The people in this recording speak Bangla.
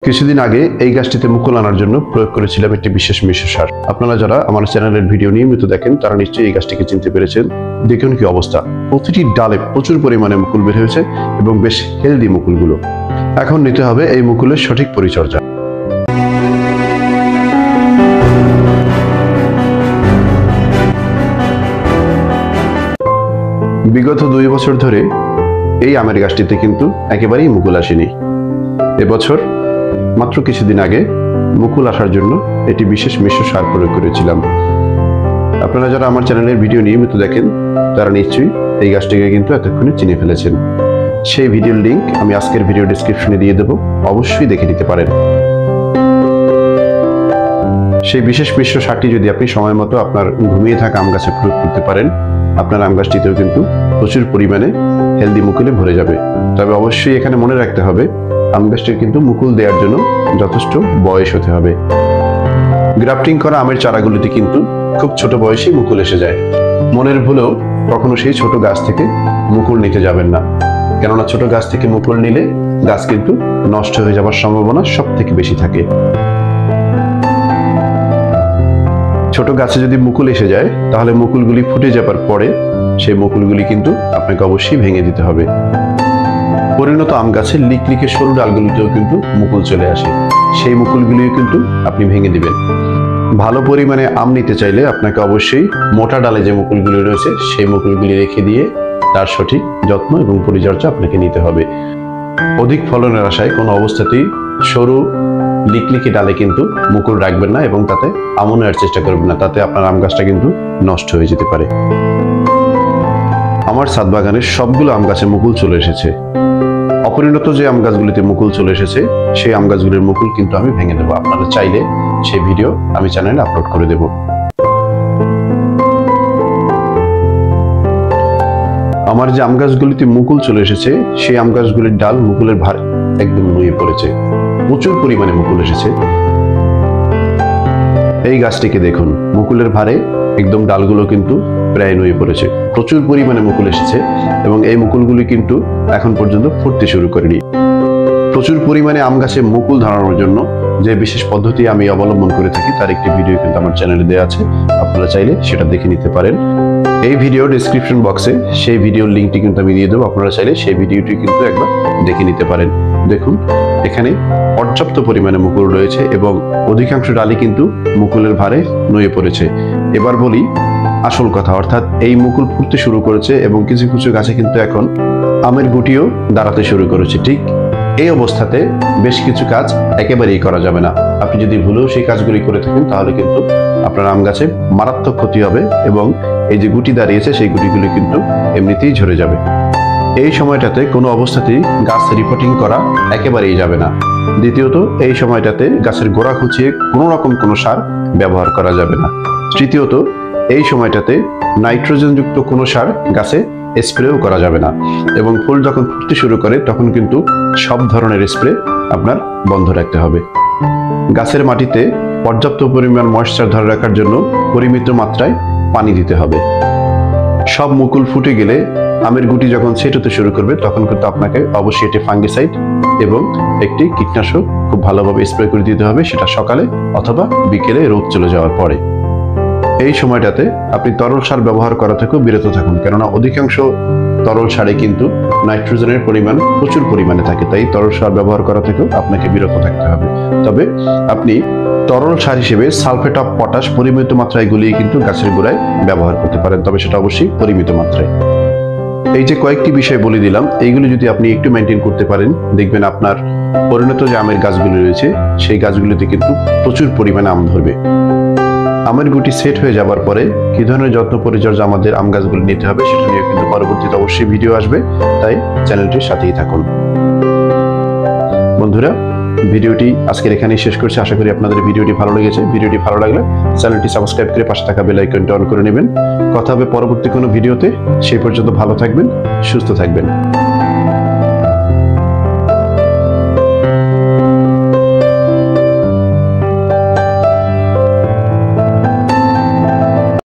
কিছুদিন আগে এই গাছটিতে মুকুল আনার জন্য প্রয়োগ করেছিলাম একটি বিশেষ মিশ্র সার। আপনারা যারা আমার চ্যানেলের ভিডিও নিয়মিত দেখেন তারা নিশ্চয়ই এই গাছটিকে চিনতে পেরেছেন। দেখুন কি অবস্থা, প্রতিটি ডালে প্রচুর পরিমাণে মুকুল বের হয়েছে এবং বেশ হেলদি মুকুলগুলো। এখন নিতে হবে এই মুকুলের সঠিক পরিচর্যা। বিগত 2 বছর ধরে এই আমের গাছটিতে কিন্তু একেবারেই মুকুল আসেনি। এবছর মাত্র কিছুদিন আগে মুকুল আসার জন্য এটি বিশেষ মিশ্র সার প্রয়োগ করেছিলাম। আপনারা যারা আমার চ্যানেলের ভিডিও নিয়মিত দেখেন তারা নিশ্চয়ই এই গাছটিকে কিন্তু এতক্ষণে চিনে ফেলেছেন। সেই ভিডিওর লিংক আমি আজকের ভিডিও ডেসক্রিপশনে দিয়ে দেবো, অবশ্যই দেখে নিতে পারেন। সেই বিশেষ মিশ্র সারটি যদি আপনি সময় মতো আপনার ঘুমিয়ে থাকা আম গাছে প্রয়োগ করতে পারেন, আপনার আম গাছটিতেও কিন্তু প্রচুর পরিমাণে হেলদি মুকুলে ভরে যাবে। তবে অবশ্যই এখানে মনে রাখতে হবে আম গাছটির কিন্তু মুকুল দেওয়ার জন্য যথেষ্ট বয়স হতে হবে। গ্রাফটিং করা আমের চারাগুলিতে কিন্তু খুব ছোট বয়সেই মুকুল এসে যায়। মনের ভুলেও কখনো সেই ছোট গাছ থেকে মুকুল নিতে যাবেন না, কেননা ছোট গাছ থেকে মুকুল নিলে গাছ কিন্তু নষ্ট হয়ে যাওয়ার সম্ভাবনা সব থেকে বেশি থাকে। ছোট গাছে যদি মুকুল এসে যায় তাহলে মুকুলগুলি ফুটে যাবার পরে সেই মুকুলগুলি কিন্তু আপনাকে অবশ্যই ভেঙে দিতে হবে। পরিণত আম গাছের লিকলিকে সরু ডালগুলিতেও কিন্তু মুকুল চলে আসে, সেই মুকুলগুলিও কিন্তু আপনি ভেঙে দিবেন। ভালো পরিমাণে আম নিতে চাইলে আপনাকে অবশ্যই মোটা ডালে যে মুকুলগুলি রয়েছে সেই মুকুলগুলি রেখে দিয়ে তার সঠিক যত্ন এবং পরিচর্যা আপনাকে নিতে হবে। অধিক ফলনের আশায় কোনো অবস্থাতেই সরু লিকলিকে ডালে কিন্তু মুকুল রাখবেন না এবং তাতে আমও নেওয়ার চেষ্টা করবেন না, তাতে আপনার আম গাছটা কিন্তু নষ্ট হয়ে যেতে পারে। আমার ছাদ বাগানের সবগুলো আম গাছে মুকুল চলে এসেছে। অপরিণত যে আম গাছগুলিতে মুকুল চলে এসেছে সেই আম গাছগুলির মুকুল কিন্তু আমি ভেঙে দেবো। আপনারা চাইলে সেই ভিডিও আমি চ্যানেলে আপলোড করে দেব। আমার যে আম গাছগুলিতে মুকুল চলে এসেছে সেই আম গাছগুলির ডাল মুকুলের ভারে একদম নুয়ে পড়েছে, প্রচুর পরিমাণে মুকুল এসেছে। এই গাছটিকে দেখুন, মুকুলের ভারে একদম ডালগুলো কিন্তু প্রায় নুয়ে পড়েছে, প্রচুর পরিমাণে মুকুল এসেছে এবং এই মুকুলগুলি কিন্তু এখন পর্যন্ত ফুটতে শুরু করেনি। প্রচুর পরিমাণে আম গাছে মুকুল ধরানোর জন্য যে বিশেষ পদ্ধতি আমি অবলম্বন করে থাকি তার একটি ভিডিও কিন্তু আমার চ্যানেলে দেওয়া আছে, আপনারা চাইলে সেটা দেখে নিতে পারেন। এই ভিডিও ডেসক্রিপশন বক্সে সেই ভিডিওর লিঙ্কটি কিন্তু আমি দিয়ে দেবো, আপনারা চাইলে সেই ভিডিওটি কিন্তু একবার দেখে নিতে পারেন। দেখুন, এখানে পর্যাপ্ত পরিমাণে মুকুল রয়েছে এবং অধিকাংশ ডালি কিন্তু মুকুলের ভারে নুয়ে পড়েছে। এবার বলি আসল কথা, অর্থাৎ এই মুকুল ফুটতে শুরু করেছে এবং কিছু কিছু গাছে কিন্তু এখন আমের গুটিও দাঁড়াতে শুরু করেছে। ঠিক এই অবস্থাতে বেশ কিছু কাজ একেবারেই করা যাবে না। আপনি যদি ভুলেও সেই কাজগুলি করে থাকেন তাহলে কিন্তু আপনার আম গাছে মারাত্মক ক্ষতি হবে এবং এই যে গুটি দাঁড়িয়েছে সেই গুটিগুলি কিন্তু এমনিতেই ঝরে যাবে। এই সময়টাতে কোনো অবস্থাতেই গাছ রিপোর্টিং করা একেবারেই যাবে না। দ্বিতীয়ত, এই সময়টাতে গাছের গোড়া খুঁচিয়ে কোনো রকম কোনো সার ব্যবহার করা যাবে না। তৃতীয়ত, এই সময়টাতে নাইট্রোজেনযুক্ত কোনো সার গাছে স্প্রেও করা যাবে না এবং ফুল যখন ফুটতে শুরু করে তখন কিন্তু সব ধরনের স্প্রে আপনার বন্ধ রাখতে হবে। গাছের মাটিতে পর্যাপ্ত পরিমাণ ময়েশ্চার ধরে রাখার জন্য পরিমিত মাত্রায় পানি দিতে হবে। সব মুকুল ফুটে গেলে আমের গুটি যখন সেট হতে শুরু করবে তখন কিন্তু আপনাকে অবশ্যই একটি ফাঙ্গিসাইড এবং একটি কীটনাশক খুব ভালোভাবে স্প্রে করে দিতে হবে, সেটা সকালে অথবা বিকেলে রোদ চলে যাওয়ার পরে। এই সময়টাতে আপনি তরল সার ব্যবহার করা থেকেও বিরত থাকুন, কেননা অধিকাংশ তরল সারে কিন্তু নাইট্রোজেনের পরিমাণ প্রচুর পরিমাণে থাকে, তাই তরল সার ব্যবহার করা থেকেও আপনাকে বিরত থাকতে হবে। তবে আপনি তরল সার হিসেবে সালফেট অফ পটাশ পরিমিত মাত্রায় গুলিয়ে কিন্তু গাছের গোড়ায় ব্যবহার করতে পারেন, তবে সেটা অবশ্যই পরিমিত মাত্রায়। এই যে কয়েকটি বিষয় বলে দিলাম, এইগুলি যদি আপনি একটু মেনটেন করতে পারেন দেখবেন আপনার পরিণত যে আমের গাছগুলি রয়েছে সেই গাছগুলিতে কিন্তু প্রচুর পরিমাণে আম ধরবে। আমের গুটি সেট হয়ে যাবার পরে কি ধরনের যত্ন পরিচর্যা আমাদের আম গাছগুলি নিতে হবে সেটা নিয়ে কিন্তু পরবর্তীতে অবশ্যই ভিডিও আসবে, তাই চ্যানেলটির সাথেই থাকুন। বন্ধুরা, ভিডিওটি আজকের এখানেই শেষ করছি। আশা করি আপনাদের ভিডিওটি ভালো লেগেছে। ভিডিওটি ভালো লাগলে চ্যানেলটি সাবস্ক্রাইব করে পাশে থাকা বেল আইকনটি অন করে নেবেন। কথা হবে পরবর্তী কোনো ভিডিওতে। সেই পর্যন্ত ভালো থাকবেন, সুস্থ থাকবেন।